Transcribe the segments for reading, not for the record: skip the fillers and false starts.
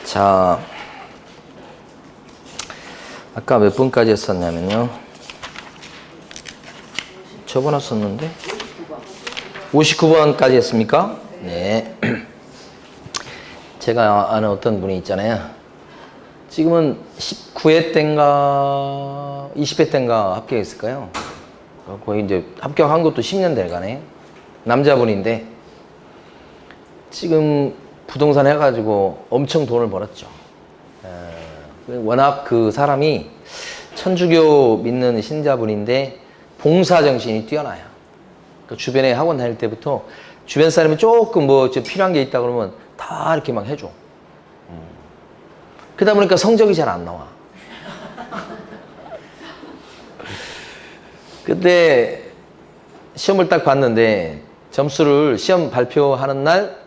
자, 아까 몇 분까지 했었냐면요. 적어놨었는데 59번까지 했습니까? 네. 제가 아는 어떤 분이 있잖아요. 지금은 19회 때인가 20회 때인가 합격했을까요? 거의 이제 합격한 것도 10년 돼가네. 남자분인데 지금 부동산 해가지고 엄청 돈을 벌었죠. 워낙 그 사람이 천주교 믿는 신자분인데 봉사정신이 뛰어나요. 그 주변에 학원 다닐 때부터 주변 사람이 조금 뭐 필요한 게 있다 그러면 다 이렇게 막 해줘. 그러다 보니까 성적이 잘 안 나와. 그때 시험을 딱 봤는데 점수를 시험 발표하는 날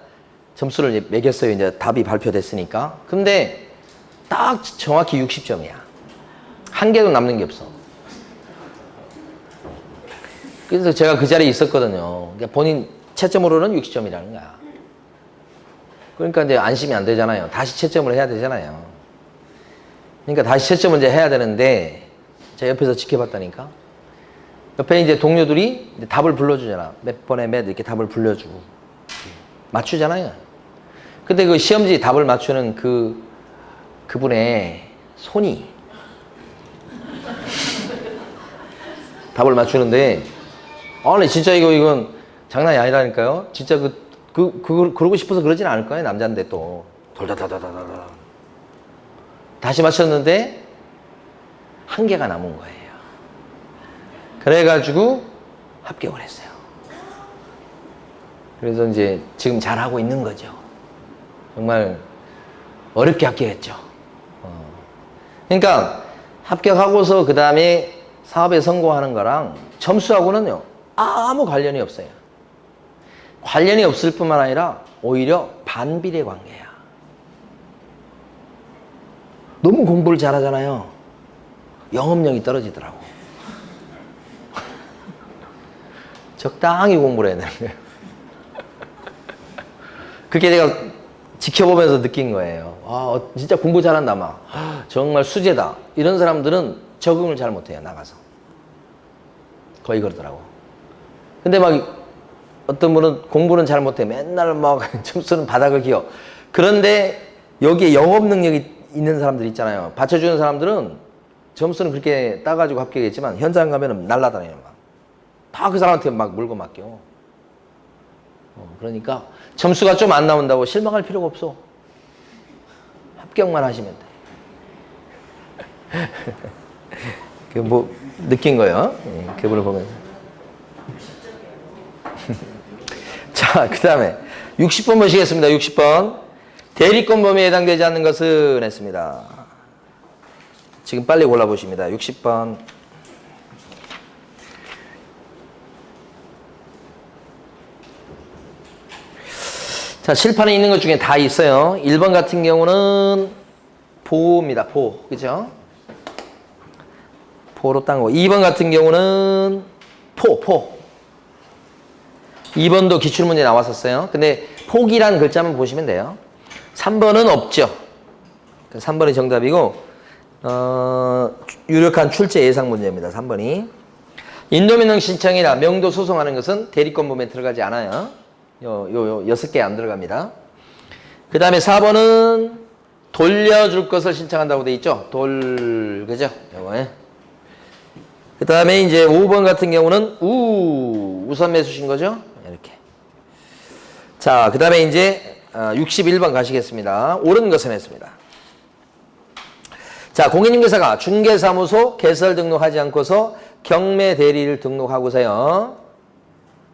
점수를 이제 매겼어요. 이제 답이 발표됐으니까. 근데 딱 정확히 60점이야. 한 개도 남는 게 없어. 그래서 제가 그 자리에 있었거든요. 그러니까 본인 채점으로는 60점이라는 거야. 그러니까 이제 안심이 안 되잖아요. 다시 채점을 해야 되잖아요. 그러니까 다시 채점을 이제 해야 되는데 제가 옆에서 지켜봤다니까. 옆에 이제 동료들이 이제 답을 불러주잖아. 몇 번에 몇 이렇게 답을 불러주고 맞추잖아요. 근데 그 시험지 답을 맞추는 그분의 손이 답을 맞추는데 아니 진짜 이건 장난이 아니라니까요. 진짜 그러고 싶어서 그러진 않을 거예요. 남자인데 또 돌다다다다다 다시 맞췄는데 한 개가 남은 거예요. 그래가지고 합격을 했어요. 그래서 이제 지금 잘하고 있는 거죠. 정말 어렵게 합격했죠. 그러니까 합격하고서 그 다음에 사업에 성공하는 거랑 점수하고는요 아무 관련이 없어요. 관련이 없을 뿐만 아니라 오히려 반비례 관계야. 너무 공부를 잘하잖아요. 영업력이 떨어지더라고. 적당히 공부를 해야 되는 거예요. 그게 내가 지켜보면서 느낀 거예요. 아, 진짜 공부 잘한다, 막. 정말 수재다. 이런 사람들은 적응을 잘 못해요, 나가서. 거의 그러더라고. 근데 막 어떤 분은 공부는 잘 못해. 맨날 막 점수는 바닥을 기어. 그런데 여기에 영업 능력이 있는 사람들 있잖아요. 받쳐주는 사람들은 점수는 그렇게 따가지고 합격했지만 현장 가면은 날라다녀요, 막. 다 그 사람한테 막 물고 맡겨. 그러니까 점수가 좀 안 나온다고 실망할 필요가 없어. 합격만 하시면 돼. 그 뭐 느낀 거예요. 그분을 보면서. 자, 그 다음에 60번 보시겠습니다. 60번. 대리권 범위에 해당되지 않는 것은 했습니다. 지금 빨리 골라보십니다. 60번. 자, 칠판에 있는 것 중에 다 있어요. 1번 같은 경우는 보입니다. 보. 그죠? 포로 딴 거. 2번 같은 경우는 포. 2번도 기출문제 나왔었어요. 근데 포기란 글자만 보시면 돼요. 3번은 없죠. 3번이 정답이고, 유력한 출제 예상 문제입니다. 3번이. 인도민능 신청이나 명도 소송하는 것은 대리권 범위에 들어가지 않아요. 요 6개 안 들어갑니다. 그 다음에 4번은 돌려줄 것을 신청한다고 돼 있죠. 그죠? 요거에. 그 다음에 이제 5번 같은 경우는 우선 매수신 거죠. 이렇게. 자, 그 다음에 이제 61번 가시겠습니다. 옳은 것은 했습니다. 자, 공인중개사가 중개사무소 개설 등록하지 않고서 경매 대리를 등록하고서요.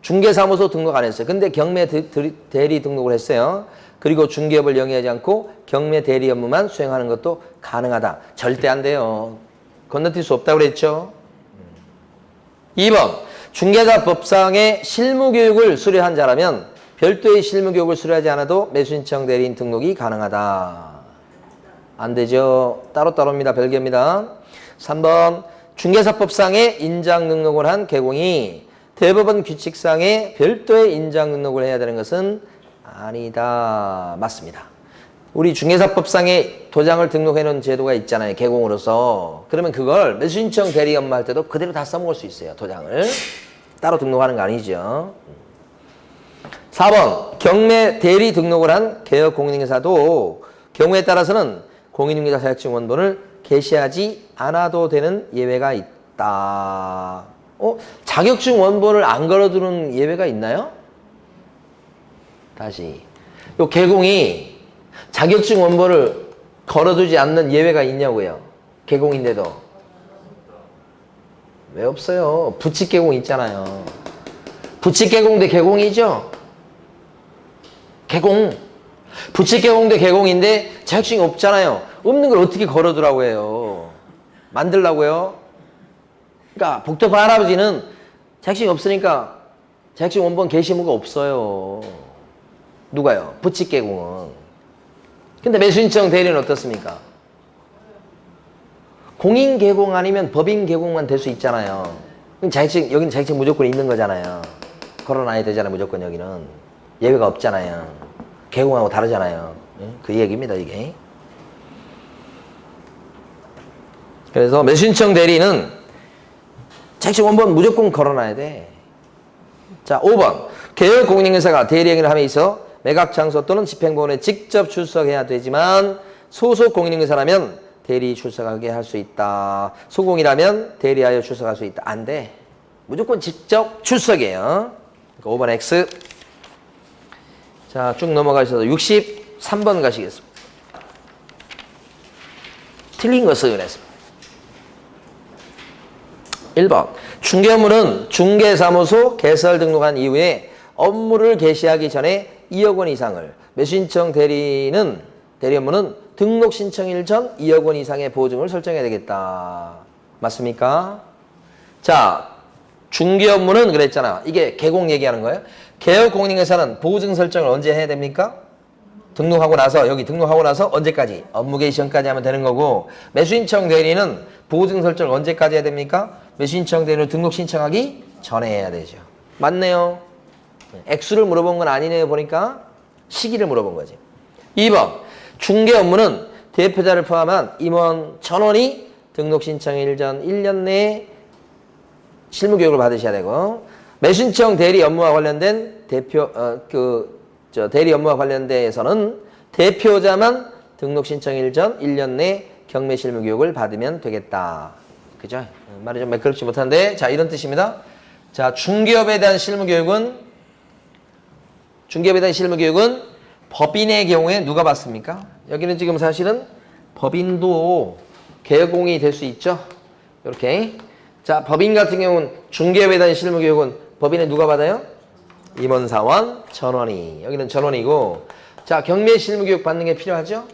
중개사무소 등록 안 했어요. 근데 경매 대리 등록을 했어요. 그리고 중개업을 영위하지 않고 경매 대리 업무만 수행하는 것도 가능하다. 절대 안 돼요. 건너뛸 수 없다고 그랬죠. 2번. 중개사법상의 실무교육을 수료한 자라면 별도의 실무교육을 수료하지 않아도 매수신청 대리인 등록이 가능하다. 안 되죠. 따로따로입니다. 별개입니다. 3번. 중개사법상의 인장 등록을 한 개공이 대법원 규칙상에 별도의 인장 등록을 해야 되는 것은 아니다. 맞습니다. 우리 중개사법상에 도장을 등록해 놓은 제도가 있잖아요. 개공으로서. 그러면 그걸 매수신청 대리 업무할 때도 그대로 다 써먹을 수 있어요. 도장을. 따로 등록하는 거 아니죠. 4번 경매 대리 등록을 한 개업 공인중개사도 경우에 따라서는 공인중개사 자격증 원본을 게시하지 않아도 되는 예외가 있다. 자격증 원본을 안 걸어두는 예외가 있나요? 다시. 요 개공이 자격증 원본을 걸어두지 않는 예외가 있냐고요. 개공인데도. 왜 없어요? 부칙 개공 있잖아요. 부칙 개공 대 개공이죠? 개공. 부칙 개공 대 개공인데 자격증이 없잖아요. 없는 걸 어떻게 걸어두라고 해요? 만들라고요? 그러니까 복잡한 할아버지는 자격증이 없으니까 자격증 원본 게시무가 없어요. 누가요? 부칙 개공은. 근데 매수신청 대리는 어떻습니까? 공인 개공 아니면 법인 개공만 될 수 있잖아요. 그럼 자격증, 여기는 자격증 무조건 있는 거잖아요. 걸어놔야 되잖아요. 무조건 여기는. 예외가 없잖아요. 개공하고 다르잖아요. 그 얘기입니다, 이게. 그래서 매수신청 대리는 자격증 원본 무조건 걸어놔야 돼. 자, 5번. 개업 공인중개사가 대리행위를 함에 있어 매각 장소 또는 집행본에 직접 출석해야 되지만 소속 공인중개사라면 대리 출석하게 할 수 있다. 소공이라면 대리하여 출석할 수 있다. 안 돼. 무조건 직접 출석이에요. 그러니까 5번 X. 자, 쭉 넘어가셔서 63번 가시겠습니다. 틀린 것을 그랬습니다. 1번. 중개 업무는 중개사무소 개설 등록한 이후에 업무를 개시하기 전에 2억 원 이상을, 매수신청 대리 업무는 등록 신청일 전 2억 원 이상의 보증을 설정해야 되겠다. 맞습니까? 자, 중개 업무는 그랬잖아. 이게 개공 얘기하는 거예요. 개업 공인중개사는 보증 설정을 언제 해야 됩니까? 등록하고 나서, 여기 등록하고 나서 언제까지? 업무 개시 전까지 하면 되는 거고, 매수신청 대리는 보증 설정을 언제까지 해야 됩니까? 매수신청 대리를 등록 신청하기 전에 해야 되죠. 맞네요. 액수를 물어본 건 아니네요. 보니까 시기를 물어본 거지. 2번. 중개 업무는 대표자를 포함한 임원 1000원이 등록 신청일 전 1년 내에 실무 교육을 받으셔야 되고, 매수신청 대리 업무와 관련된 대리 업무와 관련돼서는 대표자만 등록 신청일 전 1년 내 경매 실무 교육을 받으면 되겠다. 그죠? 말이 좀 매끄럽지 못한데, 자, 이런 뜻입니다. 자, 중개업에 대한 실무 교육은 법인의 경우에 누가 받습니까? 여기는 지금 사실은 법인도 개공이 될 수 있죠. 이렇게. 자, 법인 같은 경우는 중개업에 대한 실무 교육은 법인에 누가 받아요? 임원사원 1000원이. 여기는 1000원이고. 자, 경매 실무 교육 받는 게 필요하죠?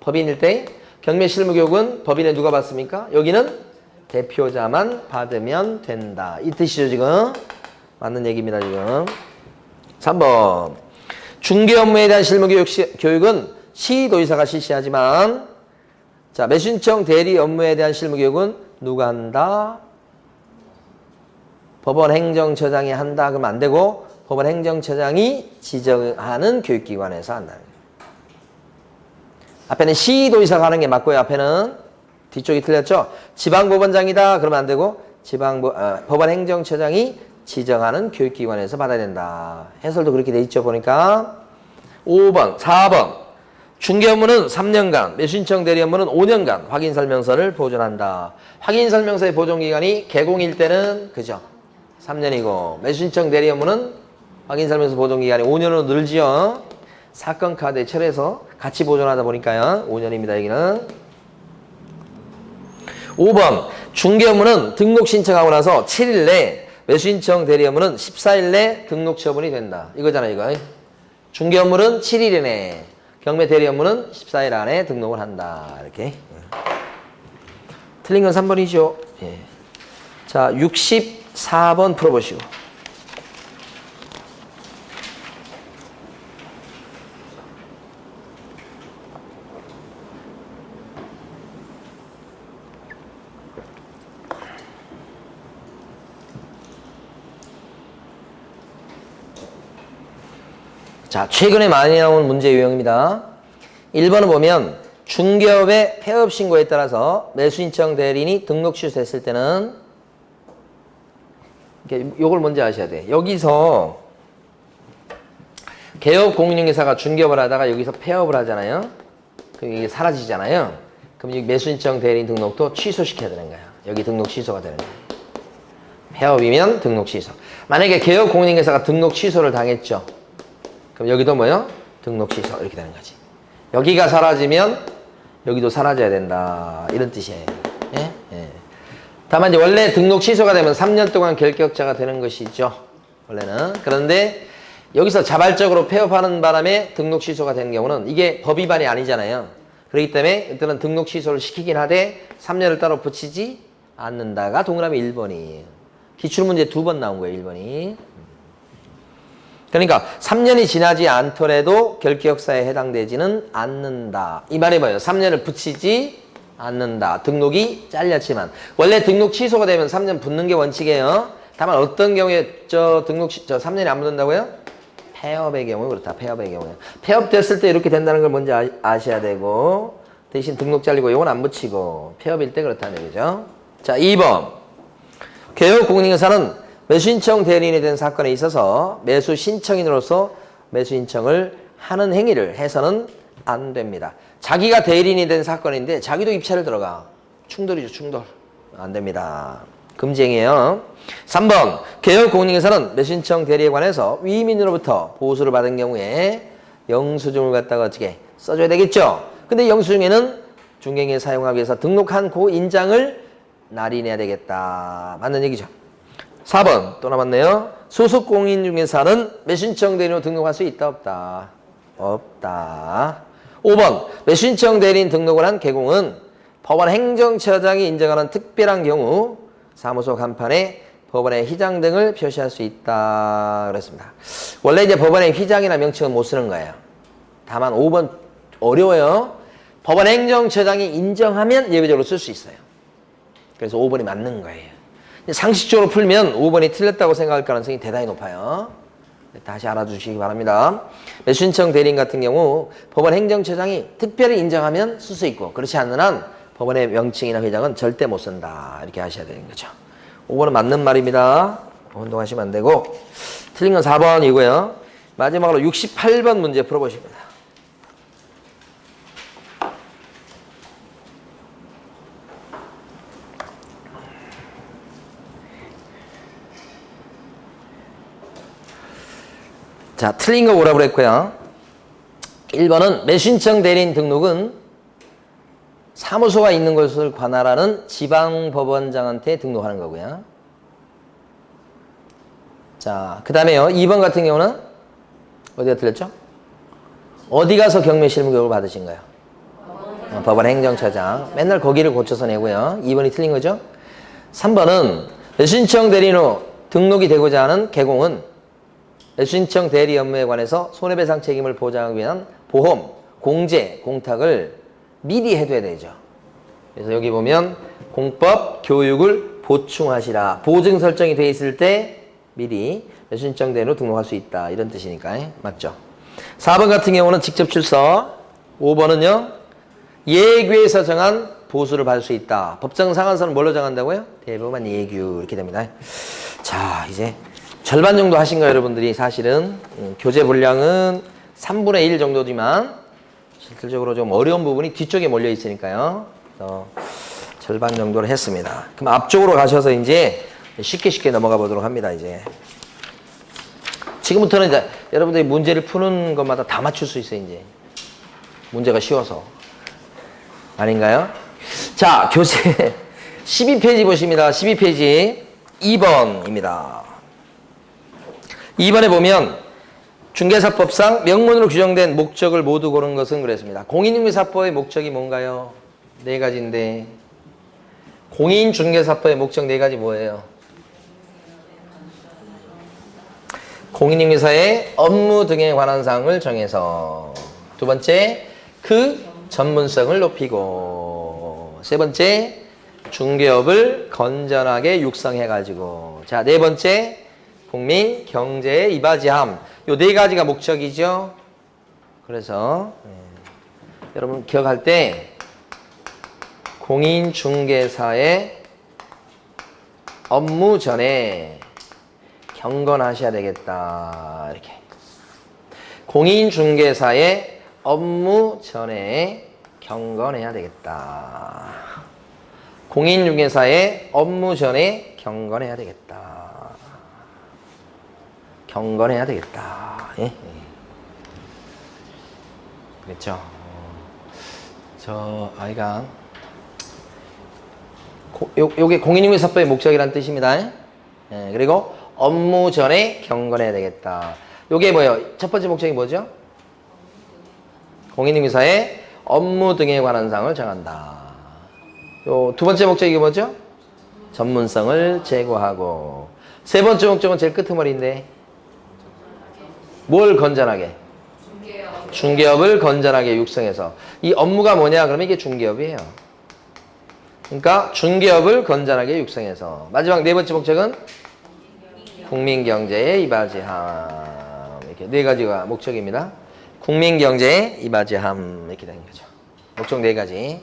법인일 때 경매 실무 교육은 법인에 누가 받습니까? 여기는 대표자만 받으면 된다. 이 뜻이죠, 지금. 맞는 얘기입니다, 지금. 3번. 중개 업무에 대한 실무 교육은 시도지사가 실시하지만, 자, 매수신청 대리 업무에 대한 실무 교육은 누가 한다? 법원 행정처장이 한다. 그러면 안 되고, 법원 행정처장이 지정하는 교육기관에서 한다. 앞에는 시도지사가 하는 게 맞고요. 앞에는 뒤쪽이 틀렸죠? 지방법원장이다. 그러면 안 되고, 법원 행정처장이 지정하는 교육기관에서 받아야 된다. 해설도 그렇게 돼 있죠, 보니까. 5번, 4번. 중개 업무는 3년간, 매수신청 대리 업무는 5년간 확인설명서를 보존한다. 확인설명서의 보존기간이 개공일 때는, 그죠? 3년이고, 매수신청 대리 업무는 확인설명서 보존기간이 5년으로 늘지요. 사건 카드에 철해서 같이 보존하다 보니까요. 5년입니다, 여기는. 5번. 중개 업무는 등록 신청하고 나서 7일 내, 매수신청 대리 업무는 14일 내 등록 처분이 된다. 이거잖아, 이거. 중개 업무는 7일 이내, 경매 대리 업무는 14일 안에 등록을 한다. 이렇게. 틀린 건 3번이죠. 예. 자, 64번 풀어보시고. 자, 최근에 많이 나온 문제 유형입니다. 1번을 보면 중개업의 폐업 신고에 따라서 매수신청 대리인이 등록 취소했을 때는 요걸 먼저 아셔야 돼. 여기서 개업 공인중개사가 중개업을 하다가 여기서 폐업을 하잖아요. 그럼 이게 사라지잖아요. 그럼 여기 매수신청 대리인 등록도 취소시켜야 되는 거야. 여기 등록 취소가 되는 거야. 폐업이면 등록 취소. 만약에 개업 공인중개사가 등록 취소를 당했죠. 그럼 여기도 뭐요? 등록 취소 이렇게 되는 거지. 여기가 사라지면 여기도 사라져야 된다. 이런 뜻이에요. 예? 예. 다만 이제 원래 등록 취소가 되면 3년 동안 결격자가 되는 것이죠. 원래는. 그런데 여기서 자발적으로 폐업하는 바람에 등록 취소가 되는 경우는 이게 법 위반이 아니잖아요. 그렇기 때문에 일단은 등록 취소를 시키긴 하되 3년을 따로 붙이지 않는다가 동그라미 1번이에요. 기출문제 2번 나온 거예요. 1번이. 그러니까 3년이 지나지 않더라도 결격사에 해당되지는 않는다. 이 말이 뭐예요? 3년을 붙이지 않는다. 등록이 잘렸지만. 원래 등록 취소가 되면 3년 붙는 게 원칙이에요. 다만 어떤 경우에 저 3년이 안 붙는다고요? 폐업의 경우 그렇다. 폐업의 경우에. 폐업됐을 때 이렇게 된다는 걸 먼저 아셔야 되고 대신 등록 잘리고 이건 안 붙이고 폐업일 때 그렇다는 얘기죠. 자, 2번. 개업 공인중개사는 매수신청 대리인이 된 사건에 있어서 매수신청인으로서 매수신청을 하는 행위를 해서는 안 됩니다. 자기가 대리인이 된 사건인데 자기도 입찰을 들어가. 충돌이죠. 충돌. 안 됩니다. 금지행위예요. 3번. 개업 공인중개사는 매수신청 대리에 관해서 위임인으로부터 보수를 받은 경우에 영수증을 갖다가 어떻게 써줘야 되겠죠. 근데 영수증에는 중개인에 사용하기 위해서 등록한 그 인장을 날인해야 되겠다. 맞는 얘기죠. 4번 또 남았네요. 소속 공인중개사는 매수신청 대리인으로 등록할 수 있다 없다? 없다. 5번 매수신청 대리인 등록을 한 개공은 법원 행정처장이 인정하는 특별한 경우 사무소 간판에 법원의 휘장 등을 표시할 수 있다 그랬습니다. 원래 이제 법원의 휘장이나 명칭은 못 쓰는 거예요. 다만 5번 어려워요. 법원 행정처장이 인정하면 예외적으로 쓸 수 있어요. 그래서 5번이 맞는 거예요. 상식적으로 풀면 5번이 틀렸다고 생각할 가능성이 대단히 높아요. 다시 알아두시기 바랍니다. 매수신청 대리인 같은 경우 법원 행정처장이 특별히 인정하면 쓸 수 있고 그렇지 않는 한 법원의 명칭이나 회장은 절대 못 쓴다. 이렇게 하셔야 되는 거죠. 5번은 맞는 말입니다. 혼동하시면 안 되고 틀린 건 4번이고요. 마지막으로 68번 문제 풀어보십니다. 자, 틀린 거 오라고 그랬고요. 1번은 매수신청 대리인 등록은 사무소가 있는 곳을 관할하는 지방법원장한테 등록하는 거고요. 자, 그 다음에요. 2번 같은 경우는 어디가 틀렸죠? 어디 가서 경매 실무 교육을 받으신 거예요? 법원 행정처장. 맨날 거기를 고쳐서 내고요. 2번이 틀린 거죠? 3번은 매수신청 대리인으로 등록이 되고자 하는 개공은 매수신청 대리 업무에 관해서 손해배상 책임을 보장하기 위한 보험, 공제, 공탁을 미리 해둬야 되죠. 그래서 여기 보면 공법, 교육을 보충하시라. 보증 설정이 돼 있을 때 미리 매수신청 대리로 등록할 수 있다. 이런 뜻이니까 맞죠? 4번 같은 경우는 직접 출석. 5번은요. 예규에서 정한 보수를 받을 수 있다. 법정 상한선은 뭘로 정한다고요? 대법원 예규 이렇게 됩니다. 자, 이제 절반 정도 하신 거예요, 여러분들이. 사실은 교재 분량은 3분의 1 정도지만 실질적으로 좀 어려운 부분이 뒤쪽에 몰려 있으니까요. 그래서 절반 정도를 했습니다. 그럼 앞쪽으로 가셔서 이제 쉽게 넘어가 보도록 합니다. 이제 지금부터는 이제 여러분들이 문제를 푸는 것마다 다 맞출 수 있어요. 이제 문제가 쉬워서 아닌가요? 자, 교재 12페이지 보십니다. 12페이지 2번입니다. 2번에 보면 중개사법상 명문으로 규정된 목적을 모두 고른 것은 그랬습니다. 공인중개사법의 목적이 뭔가요? 4가지인데 공인중개사법의 목적 4가지 뭐예요? 공인중개사의 업무 등에 관한 사항을 정해서, 두 번째 그 전문성을 높이고, 세 번째 중개업을 건전하게 육성해가지고, 자, 네 번째 국민 경제의 이바지함. 요 4가지가 목적이죠. 그래서 여러분 기억할 때 공인중개사의 업무 전에 경건하셔야 되겠다. 이렇게. 공인중개사의 업무 전에 경건해야 되겠다. 공인중개사의 업무 전에 경건해야 되겠다. 경건해야 되겠다. 예? 그렇죠. 저 아이가 요게 공인중개사법의 목적이란 뜻입니다. 예, 그리고 업무 전에 경건해야 되겠다. 요게 뭐예요? 첫 번째 목적이 뭐죠? 공인중개사의 업무 등에 관한 사항을 정한다. 요 두 번째 목적이 뭐죠? 전문성을 제고하고. 세 번째 목적은 제일 끄트머리인데 뭘 건전하게? 중개업을 건전하게 육성해서. 이 업무가 뭐냐? 그러면 이게 중개업이에요. 그러니까 중개업을 건전하게 육성해서. 마지막 네 번째 목적은 국민경제에 이바지함. 이렇게 네 가지가 목적입니다. 국민경제에 이바지함. 이렇게 되는 거죠. 목적 네 가지.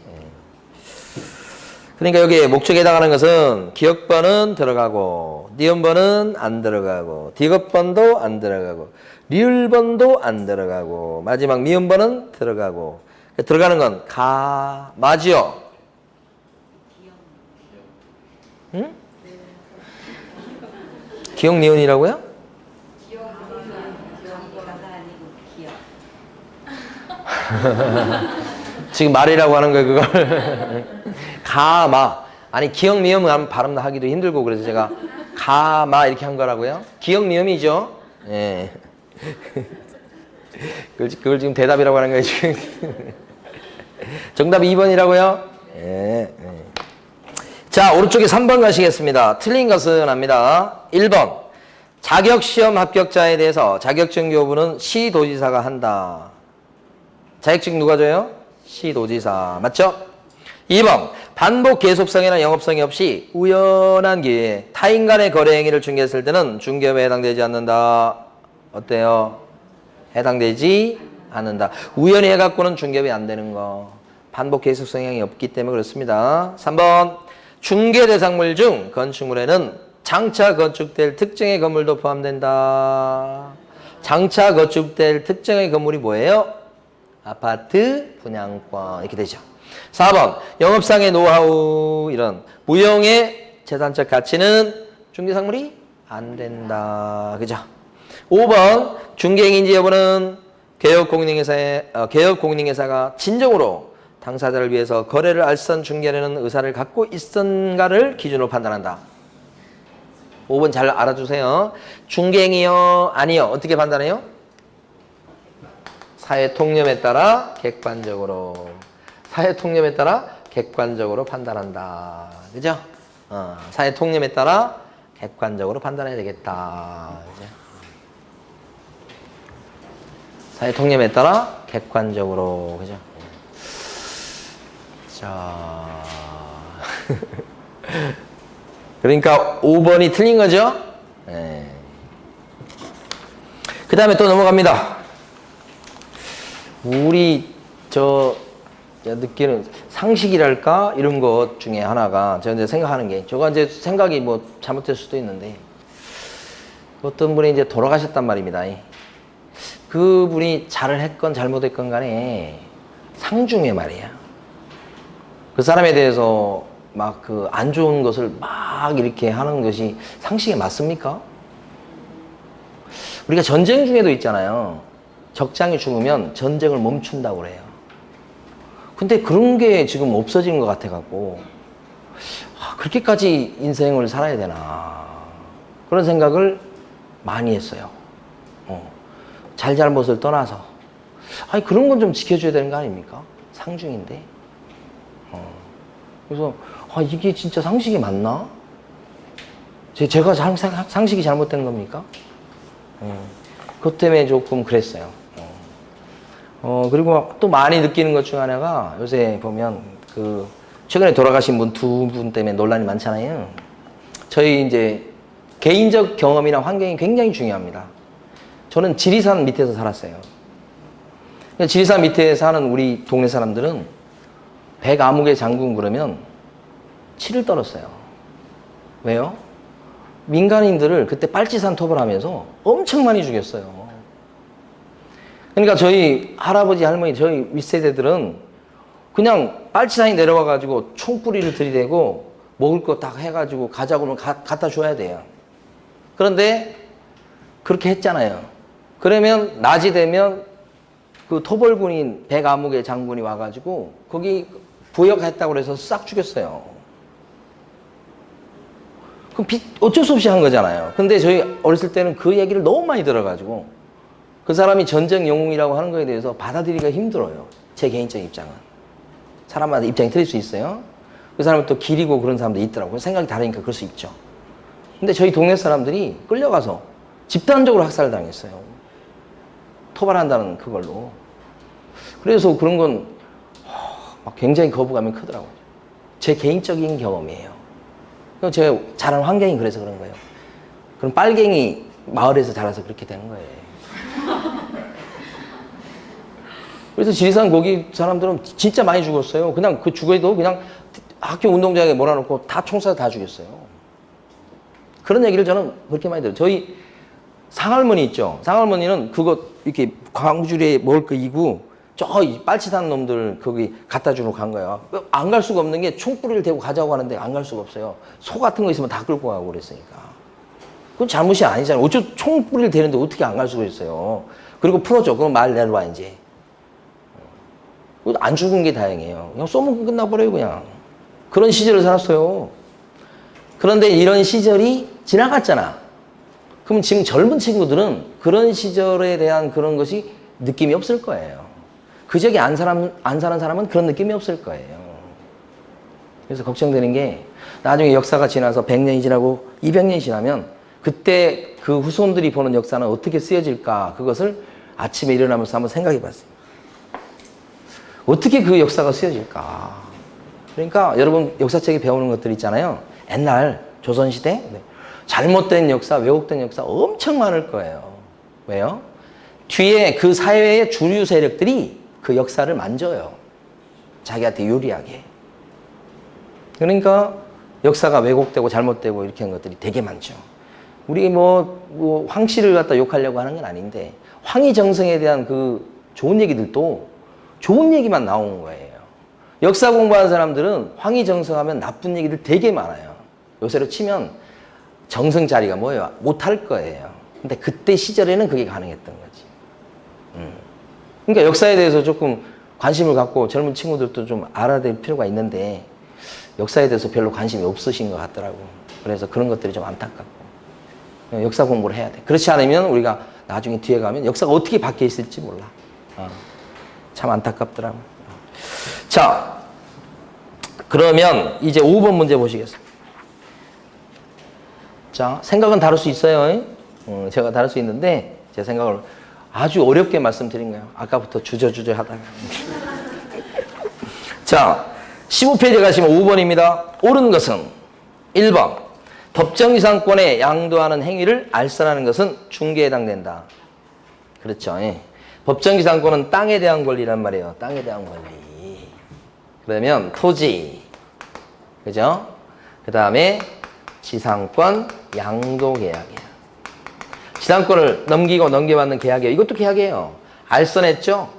그러니까 여기 목적에 해당하는 것은 기억번은 들어가고 니은번은 안 들어가고 디귿번도 안 들어가고 리을번도 안 들어가고 마지막 미음번은 들어가고. 들어가는 건 가, 마지요. 응? 기억 니은이라고요? 지금 말이라고 하는 거예요, 그걸. 가마. 아니, 기억 미음 발음 하기도 힘들고 그래서 제가 가마 이렇게 한 거라고요. 기억 미음이죠. 예. 그걸 지금 대답이라고 하는 거예요, 지금. 정답 2번이라고요? 예. 자, 오른쪽에 3번 가시겠습니다. 틀린 것은 압니다. 1번. 자격시험 합격자에 대해서 자격증 교부는 시도지사가 한다. 자격증 누가 줘요? 시도지사. 맞죠? 2번. 반복 계속성이나 영업성이 없이 우연한 기회에 타인 간의 거래 행위를 중개했을 때는 중개업에 해당되지 않는다. 어때요? 해당되지 않는다. 우연히 해갖고는 중개업이 안 되는 거. 반복 계속성이 없기 때문에 그렇습니다. 3번. 중개 대상물 중 건축물에는 장차 건축될 특정의 건물도 포함된다. 장차 건축될 특정의 건물이 뭐예요? 아파트, 분양권 이렇게 되죠. 4번. 영업상의 노하우 이런 무형의 재산적 가치는 중개상물이 안 된다. 그죠? 5번. 중개행위인지 여부는 개업공인회사가 진정으로 당사자를 위해서 거래를 알선 중개하려는 의사를 갖고 있던가를 기준으로 판단한다. 5번 잘 알아주세요. 중개행위요? 아니요. 어떻게 판단해요? 사회 통념에 따라 객관적으로. 사회 통념에 따라 객관적으로 판단한다. 그죠? 사회 통념에 따라 객관적으로 판단해야 되겠다. 그죠? 사회 통념에 따라 객관적으로. 그죠? 자. 그러니까 5번이 틀린 거죠? 네. 그 다음에 또 넘어갑니다. 우리 느끼는 상식이랄까 이런 것 중에 하나가 제가 이제 생각하는 게 저가 이제 생각이 뭐 잘못될 수도 있는데 어떤 분이 이제 돌아가셨단 말입니다. 그분이 잘을 했건 잘못했건 간에 상중에 말이야. 그 사람에 대해서 막 그 안 좋은 것을 막 이렇게 하는 것이 상식에 맞습니까? 우리가 전쟁 중에도 있잖아요. 적장이 죽으면 전쟁을 멈춘다고 그래요. 근데 그런 게 지금 없어진 것 같아갖고 그렇게까지 인생을 살아야 되나 그런 생각을 많이 했어요. 잘잘못을 떠나서 아니 그런 건 좀 지켜줘야 되는 거 아닙니까? 상중인데. 그래서 이게 진짜 상식이 맞나? 제가 상식이 잘못된 겁니까? 그것 때문에 조금 그랬어요. 그리고 또 많이 느끼는 것 중 하나가 요새 보면 최근에 돌아가신 분 두 분 때문에 논란이 많잖아요. 저희 이제 개인적 경험이나 환경이 굉장히 중요합니다. 저는 지리산 밑에서 살았어요. 지리산 밑에 사는 우리 동네 사람들은 백아무개 장군 그러면 치를 떨었어요. 왜요? 민간인들을 그때 빨치산 톱을 하면서 엄청 많이 죽였어요. 그러니까 저희 할아버지, 할머니, 저희 윗세대들은 그냥 빨치산이 내려와가지고 총뿌리를 들이대고 먹을 거 딱 해가지고 가자고 하면 갖다 줘야 돼요. 그런데 그렇게 했잖아요. 그러면 낮이 되면 그 토벌군인 백아무개 장군이 와가지고 거기 부역했다고 해서 싹 죽였어요. 그럼 어쩔 수 없이 한 거잖아요. 근데 저희 어렸을 때는 그 얘기를 너무 많이 들어가지고 그 사람이 전쟁 영웅이라고 하는 거에 대해서 받아들이기가 힘들어요. 제 개인적인 입장은. 사람마다 입장이 틀릴 수 있어요. 그 사람은 또 길이고 그런 사람도 있더라고요. 생각이 다르니까 그럴 수 있죠. 근데 저희 동네 사람들이 끌려가서 집단적으로 학살당했어요. 토벌한다는 그걸로. 그래서 그런 건 굉장히 거부감이 크더라고요. 제 개인적인 경험이에요. 제가 자란 환경이 그래서 그런 거예요. 그럼 빨갱이 마을에서 자라서 그렇게 되는 거예요. 그래서 지리산 거기 사람들은 진짜 많이 죽었어요. 그냥 그 죽어도 그냥 학교 운동장에 몰아놓고 다 총쏴서 다 죽였어요. 그런 얘기를 저는 그렇게 많이 들어요. 저희 상할머니 있죠. 상할머니는 그거 이렇게 광주리에 먹을 거 이고 저 빨치산 놈들 거기 갖다 주러 간 거예요. 안 갈 수가 없는 게 총뿌리를 대고 가자고 하는데 안 갈 수가 없어요. 소 같은 거 있으면 다 끌고 가고 그랬으니까. 그건 잘못이 아니잖아요. 어쩌 총뿌리를 대는데 어떻게 안 갈 수가 있어요. 그리고 풀어줘. 그럼 말 내려와 이제. 안 죽은 게 다행이에요. 그냥 쏘면 끝나버려요 그냥. 그런 시절을 살았어요. 그런데 이런 시절이 지나갔잖아. 그럼 지금 젊은 친구들은 그런 시절에 대한 그런 것이 느낌이 없을 거예요. 그 지역에 안 사는 사람은 그런 느낌이 없을 거예요. 그래서 걱정되는 게 나중에 역사가 지나서 100년이 지나고 200년이 지나면 그때 그 후손들이 보는 역사는 어떻게 쓰여질까 그것을 아침에 일어나면서 한번 생각해 봤어요. 어떻게 그 역사가 쓰여질까. 그러니까 여러분 역사책에 배우는 것들 있잖아요. 옛날 조선시대 잘못된 역사, 왜곡된 역사 엄청 많을 거예요. 왜요? 뒤에 그 사회의 주류 세력들이 그 역사를 만져요. 자기한테 유리하게. 그러니까 역사가 왜곡되고 잘못되고 이렇게 한 것들이 되게 많죠. 우리 뭐 황씨를 갖다 욕하려고 하는 건 아닌데 황희정성에 대한 그 좋은 얘기들도 좋은 얘기만 나오는 거예요. 역사 공부하는 사람들은 황희정성하면 나쁜 얘기들 되게 많아요. 요새로 치면 정성 자리가 뭐예요? 못할 거예요. 근데 그때 시절에는 그게 가능했던 거지. 그러니까 역사에 대해서 조금 관심을 갖고 젊은 친구들도 좀 알아야 될 필요가 있는데 역사에 대해서 별로 관심이 없으신 것 같더라고. 그래서 그런 것들이 좀 안타깝고. 역사 공부를 해야 돼. 그렇지 않으면 우리가 나중에 뒤에 가면 역사가 어떻게 바뀌어 있을지 몰라. 참 안타깝더라고. 자, 그러면 이제 5번 문제 보시겠습니다. 자, 생각은 다를 수 있어요. 제가 다를 수 있는데 제 생각을 아주 어렵게 말씀드린 거예요. 아까부터 주저주저 하다가. 자, 15페이지 가시면 5번입니다. 옳은 것은 1번 법정이상권에 양도하는 행위를 알선하는 것은 중개에 해당된다. 그렇죠. 예. 법정기상권은 땅에 대한 권리란 말이에요. 땅에 대한 권리. 그러면 토지, 그죠? 그 다음에 지상권, 양도 계약이야. 지상권을 넘기고 넘겨받는 계약이에요. 이것도 계약이에요. 알선했죠?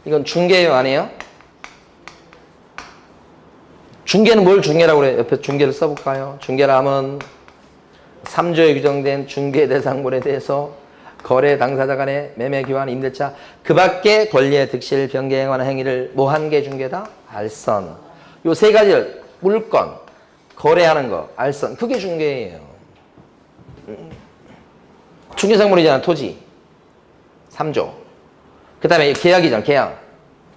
이건 중개예요, 아니에요? 중개는 뭘 중개라고 그래요? 옆에 중개를 써볼까요? 중개라 하면 3조에 규정된 중개 대상물에 대해서 거래 당사자 간의 매매 교환 임대차 그 밖에 권리의 득실 변경하는 행위를 뭐 한 게 중개다? 알선. 요 세 가지를 물건, 거래하는 거, 알선. 그게 중개예요. 중개상물이잖아. 토지. 3조. 그 다음에 계약이잖아. 계약.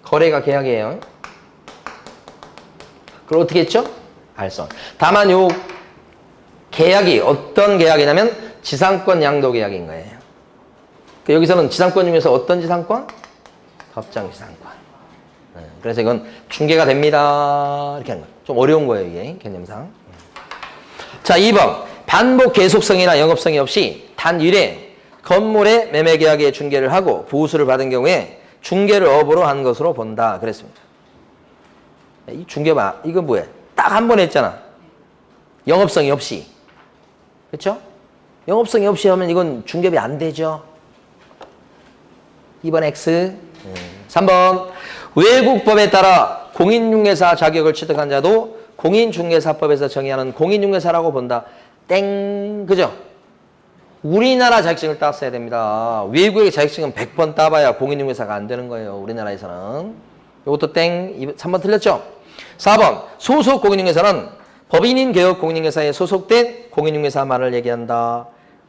거래가 계약이에요. 그걸 어떻게 했죠? 알선. 다만 요 계약이 어떤 계약이냐면 지상권 양도 계약인 거예요. 여기서는 지상권 중에서 어떤 지상권? 법정 지상권. 그래서 이건 중개가 됩니다. 이렇게 하는 거예요. 좀 어려운 거예요, 이게 개념상. 자, 2번. 반복 계속성이나 영업성이 없이 단 1회 건물의 매매계약의 중개를 하고 보수를 받은 경우에 중개를 업으로 한 것으로 본다. 그랬습니다. 이 중개 봐. 이거 뭐야? 딱 한 번 했잖아. 영업성이 없이. 그렇죠? 영업성이 없이 하면 이건 중개업이 안 되죠. 2번 X. 3번 외국법에 따라 공인중개사 자격을 취득한 자도 공인중개사법에서 정의하는 공인중개사라고 본다. 땡. 그죠? 우리나라 자격증을 땄어야 됩니다. 외국의 자격증은 100번 따봐야 공인중개사가 안 되는 거예요. 우리나라에서는. 이것도 땡. 3번 틀렸죠? 4번 소속 공인중개사는 법인인 개업 공인중개사에 소속된 공인중개사만을 얘기한다.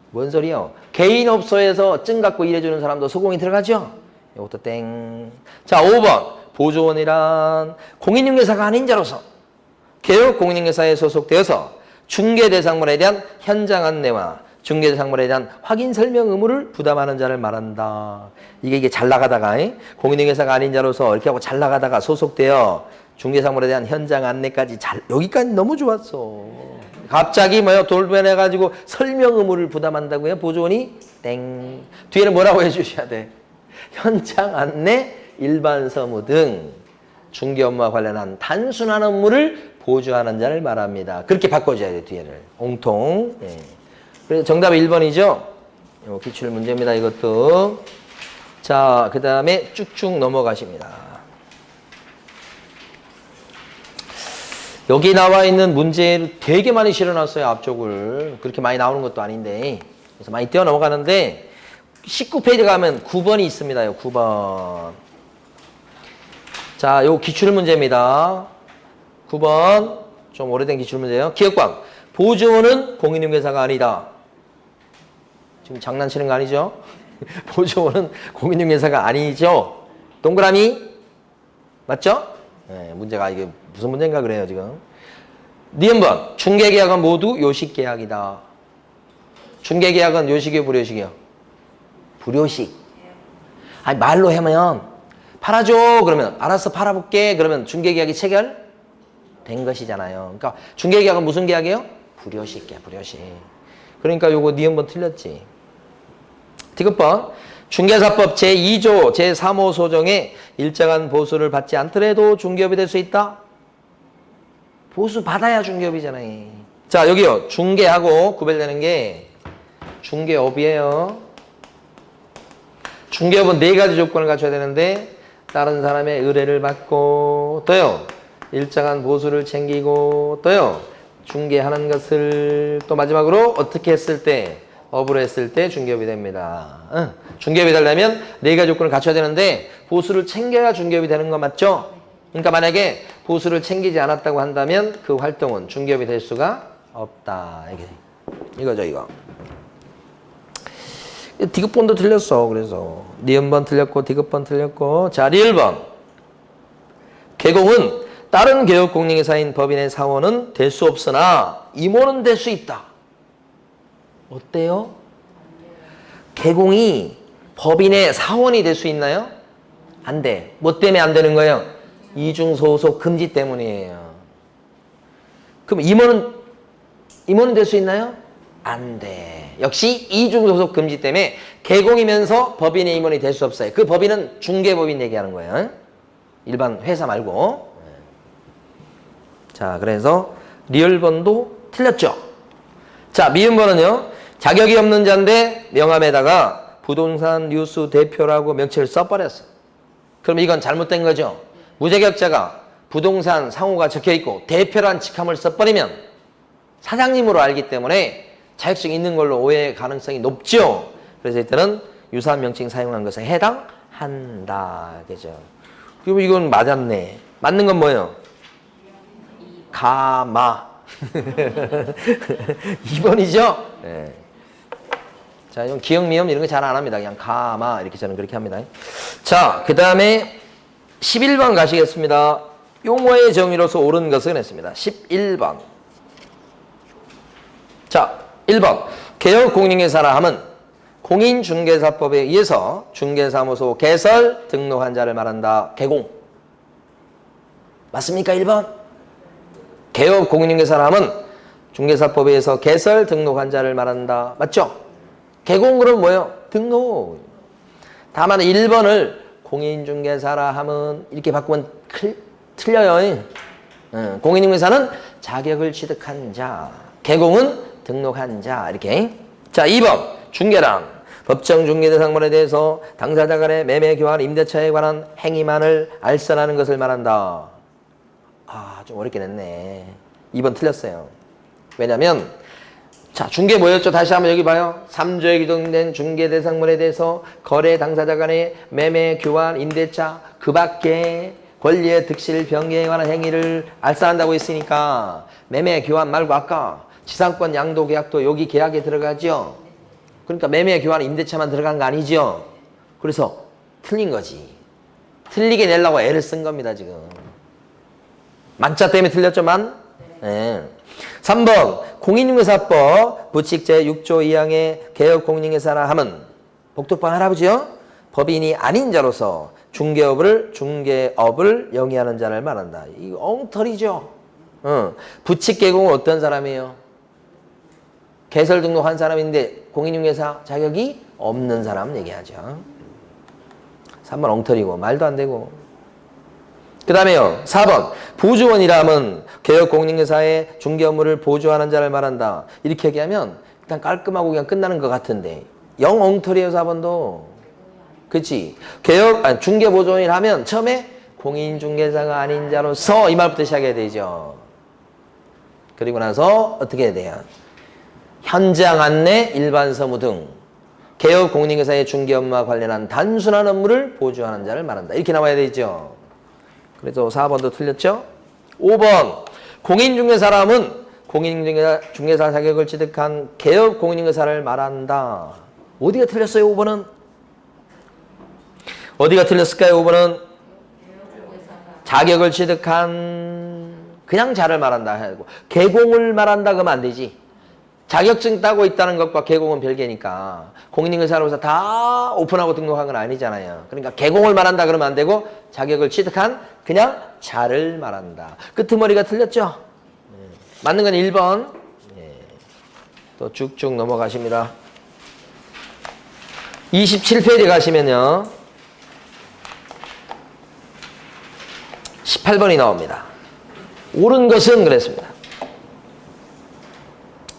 뭔 소리요? 개인업소에서 증 갖고 일해주는 사람도 소공이 들어가죠? 이것도 땡. 자, 5번 보조원이란 공인중개사가 아닌 자로서 개업 공인중개사에 소속되어서 중개대상물에 대한 현장 안내와 중개대상물에 대한 확인 설명 의무를 부담하는 자를 말한다. 이게 잘 나가다가 공인중개사가 아닌 자로서 이렇게 하고 잘 나가다가 소속되어 중개상물에 대한 현장 안내까지 여기까지 너무 좋았어. 갑자기 돌변해가지고 설명 의무를 부담한다고요? 보조원이? 땡. 뒤에는 뭐라고 해주셔야 돼? 현장 안내, 일반 서무 등 중개 업무와 관련한 단순한 업무를 보조하는 자를 말합니다. 그렇게 바꿔줘야 돼, 뒤에를. 옹통. 네. 그래서 정답이 1번이죠? 기출 문제입니다, 이것도. 자, 그 다음에 쭉쭉 넘어가십니다. 여기 나와 있는 문제를 되게 많이 실어놨어요, 앞쪽을. 그렇게 많이 나오는 것도 아닌데. 그래서 많이 뛰어 넘어가는데, 19페이지 가면 9번이 있습니다, 9번. 자, 요 기출 문제입니다. 9번. 좀 오래된 기출 문제예요. 기억관. 보조원은 공인중개사가 아니다. 지금 장난치는 거 아니죠? 보조원은 공인중개사가 아니죠? 동그라미? 맞죠? 네, 문제가 이게 무슨 문제인가 그래요, 지금. 니은번. 중개계약은 모두 요식계약이다. 중개계약은 요식이요, 불요식이요? 불요식. 아니, 말로 하면 팔아줘. 그러면 알았어, 팔아볼게. 그러면 중개계약이 체결된 것이잖아요. 그러니까 중개계약은 무슨 계약이에요? 불요식 계약, 불요식. 그러니까 요거 니은번 틀렸지. 디귿번. 중개사법 제2조 제3호 소정에 일정한 보수를 받지 않더라도 중개업이 될 수 있다? 보수 받아야 중개업이잖아요. 자, 여기요. 중개하고 구별되는 게 중개업이에요. 중개업은 4가지 조건을 갖춰야 되는데 다른 사람의 의뢰를 받고 또요. 일정한 보수를 챙기고 또요. 중개하는 것을 또 마지막으로 어떻게 했을 때 업으로 했을 때 중개업이 됩니다. 중개업이 되려면 4가지 조건을 갖춰야 되는데 보수를 챙겨야 중개업이 되는 거 맞죠? 그러니까 만약에 보수를 챙기지 않았다고 한다면 그 활동은 중개업이 될 수가 없다. 이거죠, 이거. 디귿번도 틀렸어. 그래서 니은번 틀렸고 디귿번 틀렸고. 자, 리을번. 개공은 다른 개업공인회사인 법인의 사원은 될 수 없으나 임원은 될 수 있다. 어때요? 개공이 법인의 사원이 될 수 있나요? 안 돼. 뭐 때문에 안 되는 거예요? 이중소속 금지 때문이에요. 그럼 임원은 될 수 있나요? 안 돼. 역시 이중소속 금지 때문에 개공이면서 법인의 임원이 될 수 없어요. 그 법인은 중개법인 얘기하는 거예요. 일반 회사 말고. 자, 그래서 리을번도 틀렸죠. 자, 미음번은요. 자격이 없는 자인데 명함에다가 부동산 뉴스 대표라고 명칭을 써버렸어. 그럼 이건 잘못된 거죠. 무자격자가 부동산 상호가 적혀있고 대표란 직함을 써버리면 사장님으로 알기 때문에 자격증이 있는 걸로 오해 가능성이 높죠. 그래서 일단은 유사한 명칭 사용한 것에 해당한다. 그죠? 그리고 이건 맞았네. 맞는 건 뭐예요? 가마. 2번이죠? 네. 자, 이건 기억, 미음 이런 거 잘 안 합니다. 그냥 가마 이렇게 저는 그렇게 합니다. 자, 그 다음에 11번 가시겠습니다. 용어의 정의로서 옳은 것은 했습니다. 11번. 자, 1번. 개업 공인중개사라 함은 공인중개사법에 의해서 중개사무소 개설 등록한 자를 말한다. 개공. 맞습니까? 1번. 개업 공인중개사라 함은 중개사법에 의해서 개설 등록한 자를 말한다. 맞죠? 개공 그럼 뭐예요? 등록. 다만 1번을 공인중개사라 하면 이렇게 바꾸면 틀려요. 공인중개사는 자격을 취득한 자, 개공은 등록한 자 이렇게. 자, 2번 중개란 법정 중개대상물에 대해서 당사자 간의 매매, 교환, 임대차에 관한 행위만을 알선하는 것을 말한다. 아, 좀 어렵게 냈네. 2번 틀렸어요. 왜냐면 자, 중개 뭐였죠? 다시 한번 여기 봐요. 3조에 규정된 중개대상물에 대해서 거래 당사자 간의 매매, 교환, 임대차 그 밖에 권리의 득실, 변경에 관한 행위를 알선한다고 했으니까 매매, 교환 말고 아까 지상권 양도 계약도 여기 계약에 들어가죠. 그러니까 매매, 교환, 임대차만 들어간 거 아니죠. 그래서 틀린 거지. 틀리게 내려고 애를 쓴 겁니다, 지금. 만자 때문에 틀렸죠, 만? 네. 3번 공인중개사법 부칙 제6조 2항의 개업 공인중개사라 함은 복덕방 할아버지요. 법인이 아닌 자로서 중개업을 영위하는 자를 말한다. 이거 엉터리죠. 부칙 개공은 어떤 사람이에요? 개설 등록한 사람인데 공인중개사 자격이 없는 사람 얘기하죠. 3번 엉터리고 말도 안 되고. 그 다음에요. 4번 보조원이라 함은 개업 공인중개사의 중개 업무를 보조하는 자를 말한다. 이렇게 얘기하면 일단 깔끔하고 그냥 끝나는 것 같은데 영 엉터리예요. 4번도. 그치? 중개 보조원이라 하면 처음에 공인중개사가 아닌 자로서 이 말부터 시작해야 되죠. 그리고 나서 어떻게 해야 돼요? 현장 안내, 일반 서무 등 개업 공인중개사의 중개 업무와 관련한 단순한 업무를 보조하는 자를 말한다. 이렇게 나와야 되죠. 그래서 4번도 틀렸죠? 5번 공인중개사람은 공인중개사 자격을 취득한 개업 공인중개사를 말한다. 어디가 틀렸어요? 5번은? 어디가 틀렸을까요? 5번은? 자격을 취득한 그냥 자를 말한다. 하고 개공을 말한다 그러면 안 되지. 자격증 따고 있다는 것과 개공은 별개니까 공인중개사로서 다 오픈하고 등록한 건 아니잖아요. 그러니까 개공을 말한다 그러면 안 되고 자격을 취득한 그냥 자를 말한다. 끄트머리가 틀렸죠? 맞는 건 1번. 또 쭉쭉 넘어가십니다. 27페이지 가시면요. 18번이 나옵니다. 옳은 것은 그랬습니다.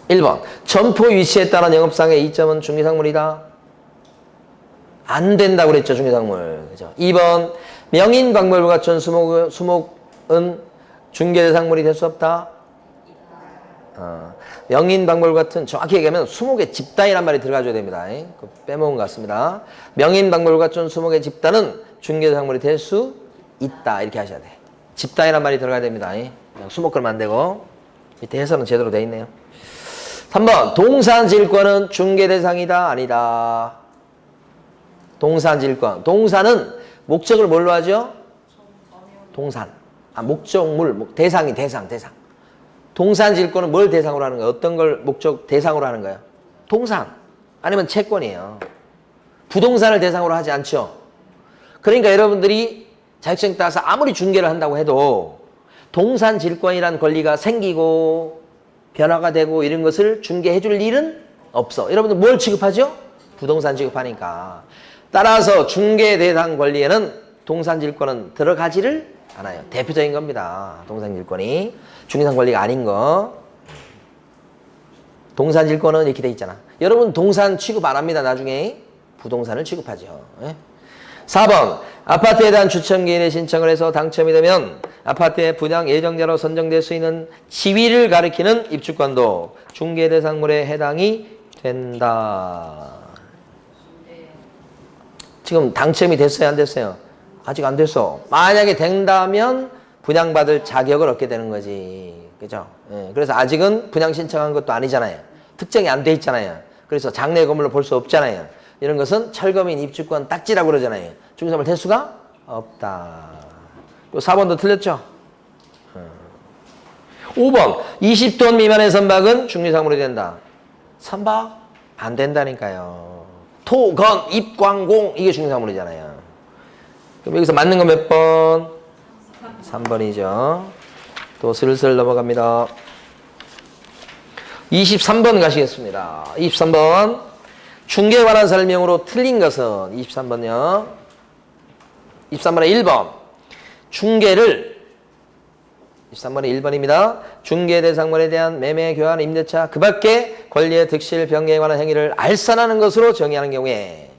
1번 점포 위치에 따른 영업상의 이점은 중개상물이다. 안 된다고 그랬죠. 중개상물. 그죠? 2번 명인 방법을 갖춘 수목은 중개대상물이 될 수 없다. 명인 방법을 같은 정확히 얘기하면 수목의 집단이란 말이 들어가줘야 됩니다. 빼먹은 것 같습니다. 명인 방법을 갖춘 수목의 집단은 중개대상물이 될 수 있다. 이렇게 하셔야 돼. 집단이란 말이 들어가야 됩니다. 수목 그러면 안 되고. 밑에 해설은 제대로 돼 있네요. 3번 동산질권은 중개대상이다. 아니다. 동산질권. 동산은 목적을 뭘로 하죠? 동산. 목적물. 대상. 동산질권은 뭘 대상으로 하는 거예요? 어떤 걸 목적 대상으로 하는 거예요? 동산. 아니면 채권이에요. 부동산을 대상으로 하지 않죠. 그러니까 여러분들이 자격증 따서 아무리 중개를 한다고 해도 동산질권이라는 권리가 생기고 변화가 되고 이런 것을 중개해 줄 일은 없어. 여러분들 뭘 취급하죠? 부동산 취급하니까. 따라서 중개 대상 권리에는 동산질권은 들어가지를 않아요. 대표적인 겁니다. 동산질권이. 중개상 권리가 아닌 거. 동산질권은 이렇게 돼 있잖아. 여러분 동산 취급 안 합니다. 나중에. 부동산을 취급하죠. 4번 아파트에 대한 추첨기일에 신청을 해서 당첨이 되면 아파트의 분양 예정자로 선정될 수 있는 지위를 가리키는 입주권도 중개대상물에 해당이 된다. 지금 당첨이 됐어요? 안 됐어요? 아직 안 됐어. 만약에 된다면 분양받을 자격을 얻게 되는 거지. 그죠? 그래서 아직은 분양 신청한 것도 아니잖아요. 특정이 안 돼 있잖아요. 그래서 장래 건물로 볼 수 없잖아요. 이런 것은 철거민 입주권 딱지라고 그러잖아요. 중개상물 될 수가 없다. 4번도 틀렸죠? 5번 20톤 미만의 선박은 중개상물이 된다. 선박? 안 된다니까요. 토, 건, 입, 광, 공 이게 중개상물이잖아요. 그럼 여기서 맞는 건 몇 번? 3번이죠. 또 슬슬 넘어갑니다. 23번 가시겠습니다. 23번 중개에 관한 설명으로 틀린 것은 23번요. 23번에 1번. 중개를 23번에 1번입니다. 중개 대상물에 대한 매매, 교환, 임대차 그 밖에 권리의 득실, 변경에 관한 행위를 알선하는 것으로 정의하는 경우에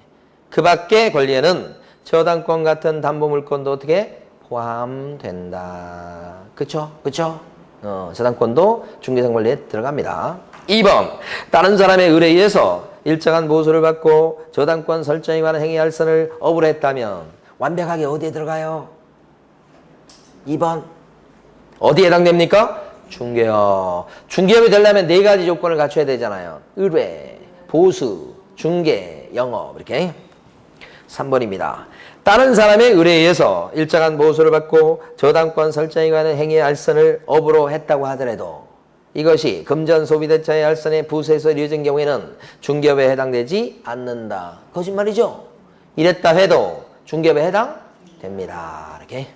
그 밖의 권리에는 저당권 같은 담보물권도 어떻게 포함된다. 그쵸? 그쵸? 저당권도 중개상권리에 들어갑니다. 2번. 다른 사람의 의뢰에 의해서 일정한 보수를 받고 저당권 설정에 관한 행위 알선을 업으로 했다면 완벽하게 어디에 들어가요? 2번. 어디에 해당됩니까? 중개업. 중개업이 되려면 네 가지 조건을 갖춰야 되잖아요. 의뢰, 보수, 중개, 영업 이렇게. 3번입니다. 다른 사람의 의뢰에 의해서 일정한 보수를 받고 저당권 설정에 관한 행위의 알선을 업으로 했다고 하더라도 이것이 금전 소비대차의 알선에 부수해서 이루어진 경우에는 중개업에 해당되지 않는다. 거짓말이죠? 이랬다 해도 중개업에 해당됩니다. 이렇게.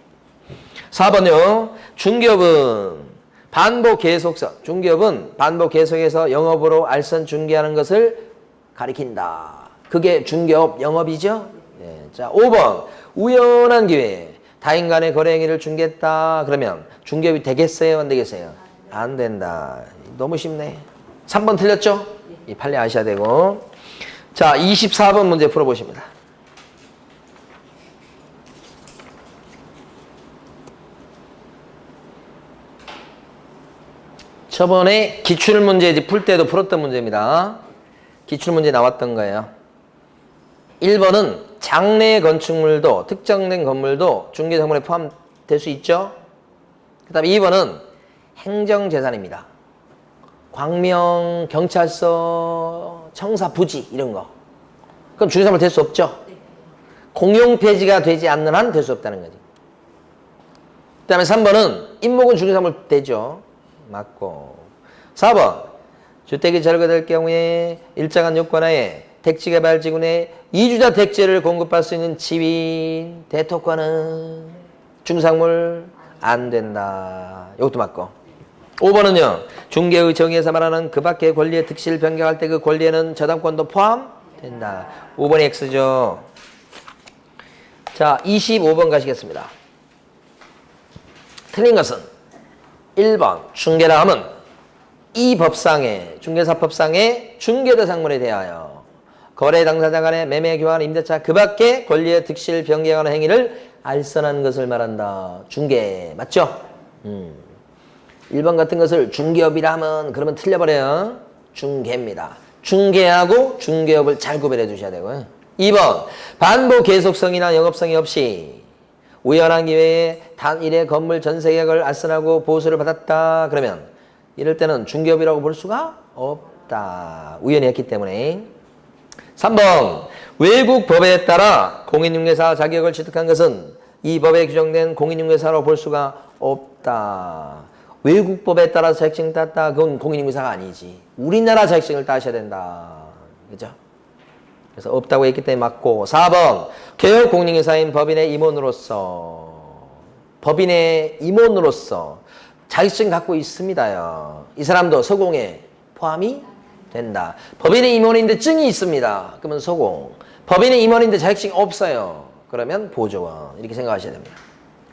4번요. 중개업은 반복 계속성. 중개업은 반복 계속해서 영업으로 알선 중개하는 것을 가리킨다. 그게 중개업 영업이죠? 네. 자, 5번. 우연한 기회에 타인 간의 거래 행위를 중개했다. 그러면 중개업이 되겠어요? 안 되겠어요? 안 된다. 너무 쉽네. 3번 틀렸죠? 빨리 아셔야 되고. 자, 24번 문제 풀어보십니다. 저번에 기출문제 풀 때도 풀었던 문제입니다. 기출문제 나왔던 거예요. 1번은 장래 건축물도 특정된 건물도 중개상물에 포함될 수 있죠. 그 다음에 2번은 행정재산입니다. 광명, 경찰서, 청사, 부지 이런 거. 그럼 중개상물 될 수 없죠. 공용폐지가 되지 않는 한 될 수 없다는 거지. 그 다음에 3번은 임목은 중개상물 되죠. 맞고. 4번 주택이 절거될 경우에 일정한 요건하에 택지개발지구내 이주자 택지를 공급할 수 있는 지인 대토권은 중개상물 안 된다. 이것도 맞고. 5번은요. 중개의 정의에서 말하는 그 밖의 권리의 득실 변경할 때 그 권리에는 저당권도 포함된다. 5번이 X죠. 자, 25번 가시겠습니다. 틀린 것은 1번 중개라 함은 이 법상의 중개사법상의 중개대상물에 대하여 거래 당사자 간의 매매, 교환, 임대차 그 밖의 권리의 득실, 변경하는 행위를 알선하는 것을 말한다. 중개 맞죠? 1번 같은 것을 중개업이라 하면 그러면 틀려버려요. 중개입니다. 중개하고 중개업을 잘 구별해 주셔야 되고요. 2번 반복 계속성이나 영업성이 없이 우연한 기회에 단일의 건물 전세 계약을 알선하고 보수를 받았다. 그러면 이럴 때는 중개업이라고 볼 수가 없다. 우연히 했기 때문에. 3번 외국 법에 따라 공인중개사 자격을 취득한 것은 이 법에 규정된 공인중개사로 볼 수가 없다. 외국 법에 따라서 자격증 땄다. 그건 공인중개사가 아니지. 우리나라 자격증을 따셔야 된다. 그죠? 그래서 없다고 했기 때문에 맞고. 4번 개혁 공인중개사인 법인의 임원으로서 자격증 갖고 있습니다요. 이 사람도 서공에 포함이 된다. 법인의 임원인데 증이 있습니다. 그러면 서공. 법인의 임원인데 자격증이 없어요. 그러면 보조원. 이렇게 생각하셔야 됩니다.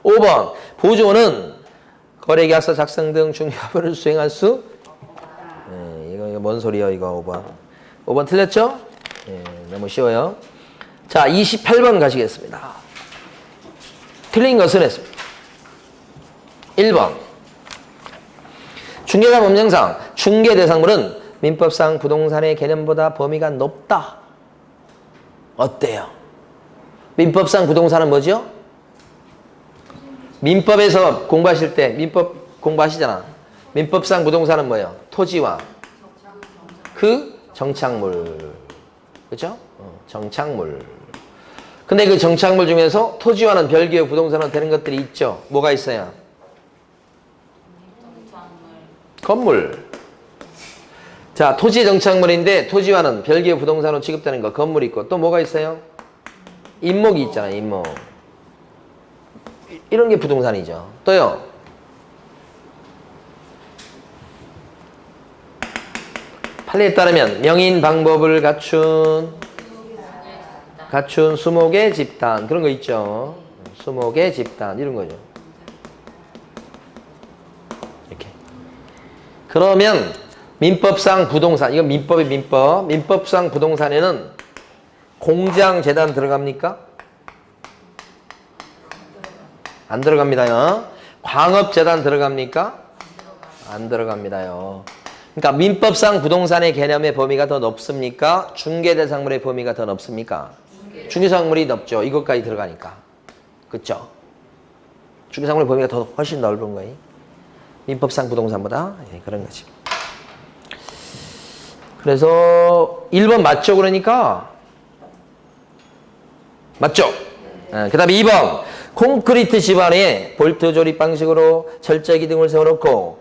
5번 보조원은 거래계약서 작성 등 중개업을 수행할 수 이거 뭔 소리야 이거 5번. 5번 틀렸죠? 너무 쉬워요. 자, 28번 가시겠습니다. 틀린 것은 했습니다. 1번 중개사 법령상 중개대상물은 민법상 부동산의 개념보다 범위가 높다. 어때요? 민법상 부동산은 뭐죠? 민법에서 공부하실 때 민법 공부하시잖아. 민법상 부동산은 뭐예요? 토지와 그 정착물. 그죠? 정착물. 근데 그 정착물 중에서 토지와는 별개의 부동산은 되는 것들이 있죠. 뭐가 있어요? 건물. 자, 토지 정착물인데 토지와는 별개의 부동산으로 취급되는 거 건물이 있고 또 뭐가 있어요? 임목이 있잖아요. 임목. 이런 게 부동산이죠. 또요. 판례에 따르면 명인 방법을 갖춘 수목의 집단 그런 거 있죠. 수목의 집단 이런 거죠. 이렇게. 그러면 민법상 부동산 이건 민법의 민법. 민법상 부동산에는 공장재단 들어갑니까? 안 들어갑니다요. 광업재단 들어갑니까? 안 들어갑니다요. 그러니까 민법상 부동산의 개념의 범위가 더 넓습니까? 중개대상물의 범위가 더 넓습니까? 중개대상물이 넓죠. 이것까지 들어가니까. 그렇죠? 중개대상물의 범위가 더 훨씬 넓은 거예요. 민법상 부동산보다 그런 거지. 그래서 1번 맞죠? 그러니까 맞죠? 그 다음에 2번 콘크리트 집안에 볼트 조립 방식으로 철제 기둥을 세워놓고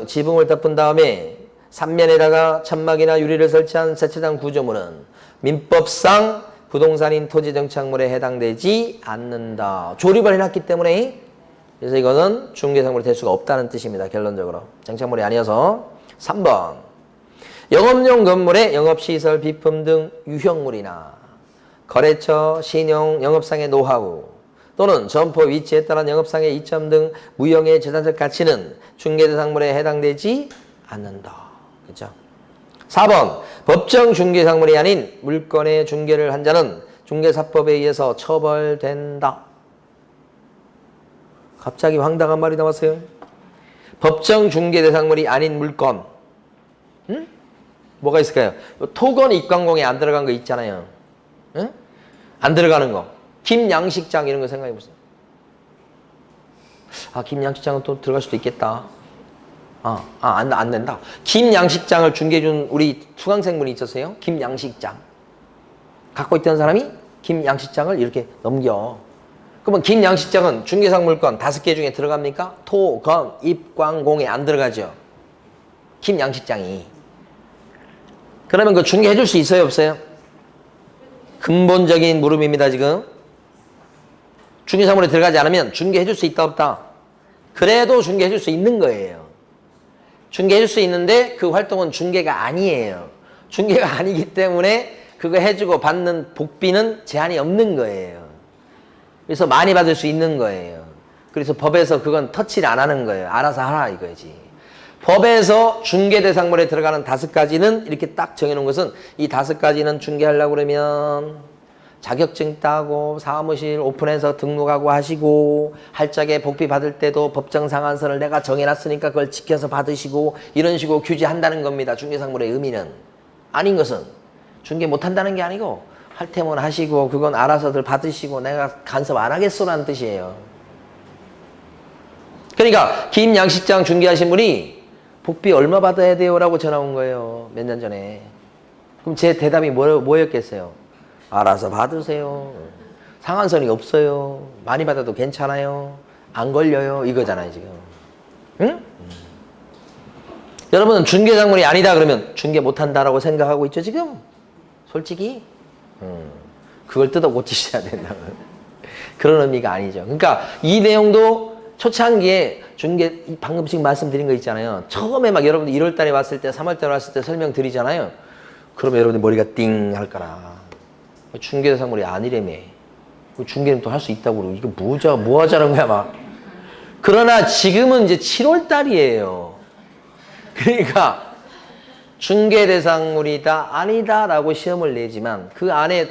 지붕을 덮은 다음에 3면에다가 천막이나 유리를 설치한 세차장 구조물은 민법상 부동산인 토지정착물에 해당되지 않는다. 조립을 해놨기 때문에 그래서 이거는 중개상물이 될 수가 없다는 뜻입니다. 결론적으로. 정착물이 아니어서. 3번 영업용 건물의 영업시설, 비품 등 유형물이나 거래처, 신용, 영업상의 노하우 또는 점포 위치에 따른 영업상의 이점 등 무형의 재산적 가치는 중개대상물에 해당되지 않는다. 그렇죠? 4번 법정 중개상물이 아닌 물건의 중개를 한 자는 중개사법에 의해서 처벌된다. 갑자기 황당한 말이 나왔어요. 법정 중개대상물이 아닌 물건. 응? 뭐가 있을까요? 토건 입광공에 안 들어간 거 있잖아요. 응? 안 들어가는 거. 김양식장 이런 거 생각해 보세요. 아, 김양식장은 또 들어갈 수도 있겠다. 안 된다. 김양식장을 중개해준 우리 수강생분이 있었어요. 김양식장. 갖고 있던 사람이 김양식장을 이렇게 넘겨. 그러면 김양식장은 중개상물권 5개 중에 들어갑니까? 토, 건, 입, 광, 공에 안 들어가죠. 김양식장이. 그러면 그 중개해줄 수 있어요, 없어요? 근본적인 물음입니다, 지금. 중개상물에 들어가지 않으면 중개해줄 수 있다, 없다? 그래도 중개해줄 수 있는 거예요. 중개해줄 수 있는데 그 활동은 중개가 아니에요. 중개가 아니기 때문에 그거 해주고 받는 복비는 제한이 없는 거예요. 그래서 많이 받을 수 있는 거예요. 그래서 법에서 그건 터치를 안 하는 거예요. 알아서 하라 이거지. 법에서 중개대상물에 들어가는 5가지는 이렇게 딱 정해놓은 것은 이 5가지는 중개하려고 그러면 자격증 따고 사무실 오픈해서 등록하고 하시고 할적에 복비 받을 때도 법정 상한선을 내가 정해놨으니까 그걸 지켜서 받으시고 이런 식으로 규제한다는 겁니다. 중개상물의 의미는. 아닌 것은 중개 못한다는 게 아니고 할 테면 하시고 그건 알아서들 받으시고 내가 간섭 안 하겠소라는 뜻이에요. 그러니까 김양식장 중개하신 분이 복비 얼마 받아야 돼요? 라고 전화 온 거예요. 몇 년 전에. 그럼 제 대답이 뭐였겠어요? 알아서 받으세요. 상한선이 없어요. 많이 받아도 괜찮아요. 안 걸려요. 이거잖아요, 지금. 응? 여러분은 중개상물이 아니다 그러면 중개 못한다라고 생각하고 있죠, 지금? 솔직히? 그걸 뜯어 고치셔야 된다는 그런 의미가 아니죠. 그러니까 이 내용도 초창기에 중개, 방금 지금 말씀드린 거 있잖아요. 처음에 막 여러분들 1월 달에 왔을 때, 3월 달에 왔을 때 설명드리잖아요. 그러면 여러분들 머리가 띵 할 거라. 중개대상물이 아니라며. 중개는 또 할 수 있다고 그러고. 이거 뭐 하자는 거야, 막. 그러나 지금은 이제 7월 달이에요. 그러니까 중개대상물이다, 아니다 라고 시험을 내지만 그 안에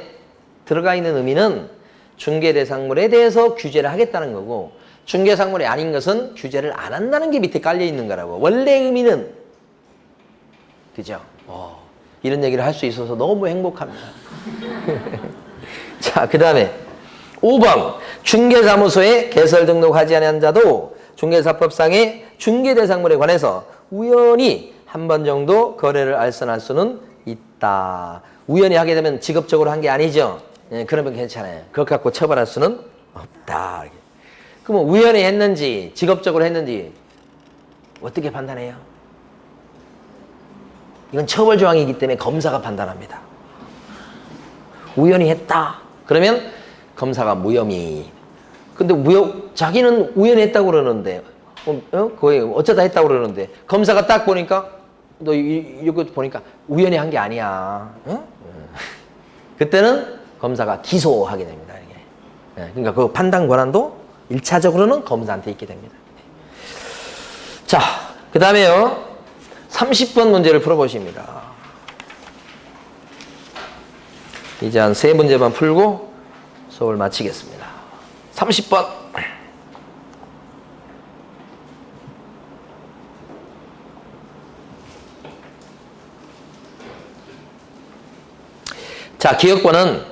들어가 있는 의미는 중개대상물에 대해서 규제를 하겠다는 거고 중개상물이 아닌 것은 규제를 안 한다는 게 밑에 깔려 있는 거라고. 원래 의미는. 그죠? 이런 얘기를 할 수 있어서 너무 행복합니다. 자, 그 다음에 5번 중개사무소에 개설 등록하지 않은 자도 중개사법상의 중개대상물에 관해서 우연히 한 번 정도 거래를 알선할 수는 있다. 우연히 하게 되면 직업적으로 한 게 아니죠. 그러면 괜찮아요. 그것 갖고 처벌할 수는 없다. 그러면 우연히 했는지 직업적으로 했는지 어떻게 판단해요? 이건 처벌 조항이기 때문에 검사가 판단합니다. 우연히 했다. 그러면 검사가 무혐의. 근데 자기는 우연히 했다고 그러는데 거의 어쩌다 했다고 그러는데 검사가 딱 보니까 너 이거 보니까 우연히 한 게 아니야. 응? 그때는 검사가 기소하게 됩니다. 이게. 그러니까 그 판단 권한도 1차적으로는 검사한테 있게 됩니다. 자, 그 다음에요. 30번 문제를 풀어보십니다. 이제 한 3문제만 풀고 수업을 마치겠습니다. 30번. 자, 기억번은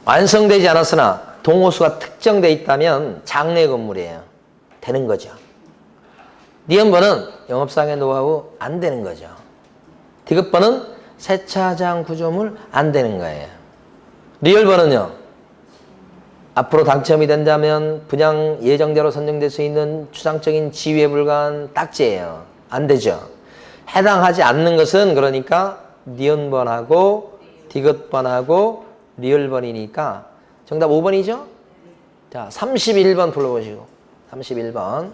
완성되지 않았으나 동호수가 특정되어 있다면 장래 건물이에요. 되는 거죠. 니은번은 영업상의 노하우 안 되는 거죠. 디귿번은 세차장 구조물 안 되는 거예요. 리을번은요. 앞으로 당첨이 된다면 분양 예정대로 선정될 수 있는 추상적인 지위에 불과한 딱지예요. 안 되죠. 해당하지 않는 것은 그러니까 니은번하고 디귿번하고 리을번이니까 정답 5번이죠? 자, 31번 불러보시고. 31번.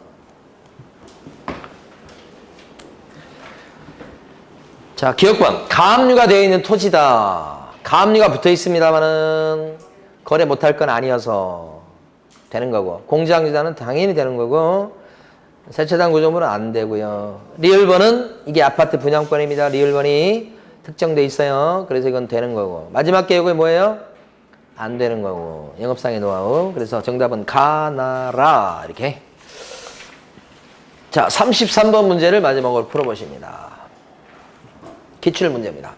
자, 기억번. 가압류가 되어 있는 토지다. 가압류가 붙어 있습니다만은 거래 못할 건 아니어서 되는 거고. 공제항지자는 당연히 되는 거고. 세차장 구조물은 안 되고요. 리을번은 이게 아파트 분양권입니다. 리을번이 특정돼 있어요. 그래서 이건 되는 거고. 마지막 개요가 뭐예요? 안 되는 거고. 영업상의 노하우. 그래서 정답은 가나라. 이렇게. 자, 33번 문제를 마지막으로 풀어보십니다. 기출 문제입니다.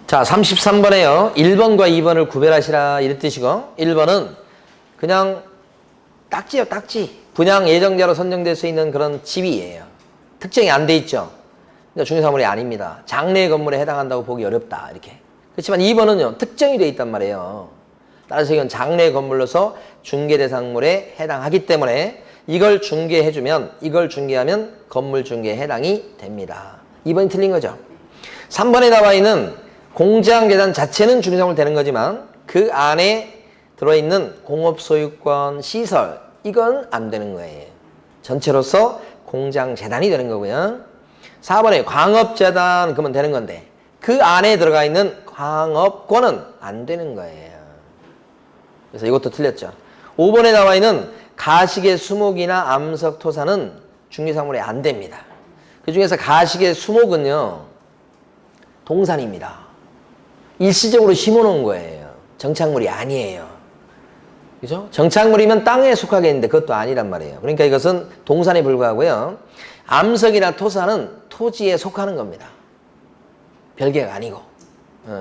자, 33번에요. 1번과 2번을 구별하시라 이런 뜻이고 1번은 그냥 딱지예요. 딱지. 분양 예정자로 선정될 수 있는 그런 지위예요. 특정이 안 돼 있죠. 그러니까 중개사물이 아닙니다. 장래 건물에 해당한다고 보기 어렵다. 이렇게. 그렇지만 2번은요. 특정이 돼 있단 말이에요. 따라서 이건 장래 건물로서 중개대상물에 해당하기 때문에 이걸 중개해주면 이걸 중개하면 건물 중개에 해당이 됩니다. 2번이 틀린 거죠. 3번에 나와 있는 공제항 계단 자체는 중개사물 되는 거지만 그 안에 들어있는 공업소유권 시설 이건 안 되는 거예요. 전체로서 공장 재단이 되는 거고요. 4번에 광업재단 그러면 되는 건데 그 안에 들어가 있는 광업권은 안 되는 거예요. 그래서 이것도 틀렸죠. 5번에 나와 있는 가식의 수목이나 암석 토사는 중개사물에 안 됩니다. 그 중에서 가식의 수목은요. 동산입니다. 일시적으로 심어놓은 거예요. 정착물이 아니에요. 그죠? 정착물이면 땅에 속하겠는데 그것도 아니란 말이에요. 그러니까 이것은 동산에 불과하고요. 암석이나 토사는 토지에 속하는 겁니다. 별개가 아니고.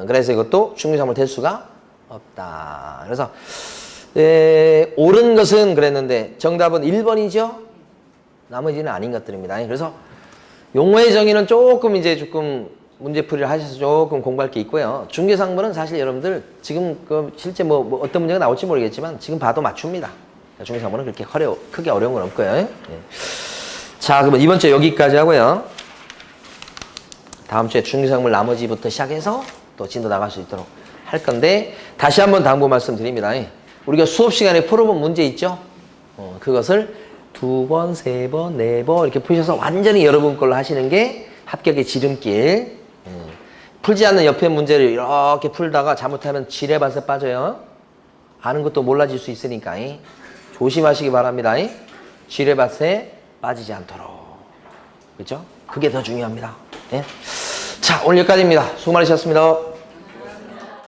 그래서 이것도 중개사물 될 수가 없다. 그래서 옳은 것은 그랬는데 정답은 1번이죠? 나머지는 아닌 것들입니다. 그래서 용어의 정의는 조금 문제풀이를 하셔서 조금 공부할 게 있고요. 중개상물은 사실 여러분들 지금 실제 뭐 어떤 문제가 나올지 모르겠지만 지금 봐도 맞춥니다. 중개상물은 그렇게 크게 어려운 건 없고요. 예. 자, 그러면 이번 주 여기까지 하고요. 다음 주에 중개상물 나머지부터 시작해서 또 진도 나갈 수 있도록 할 건데 다시 한번 당부 말씀드립니다. 우리가 수업 시간에 풀어본 문제 있죠? 그것을 2번, 3번, 4번 이렇게 푸셔서 완전히 여러분 걸로 하시는 게 합격의 지름길. 풀지 않는 옆에 문제를 이렇게 풀다가 잘못하면 지뢰밭에 빠져요. 아는 것도 몰라질 수 있으니까 조심하시기 바랍니다. 지뢰밭에 빠지지 않도록. 그렇죠? 그게 더 중요합니다. 자, 오늘 여기까지입니다. 수고 많으셨습니다.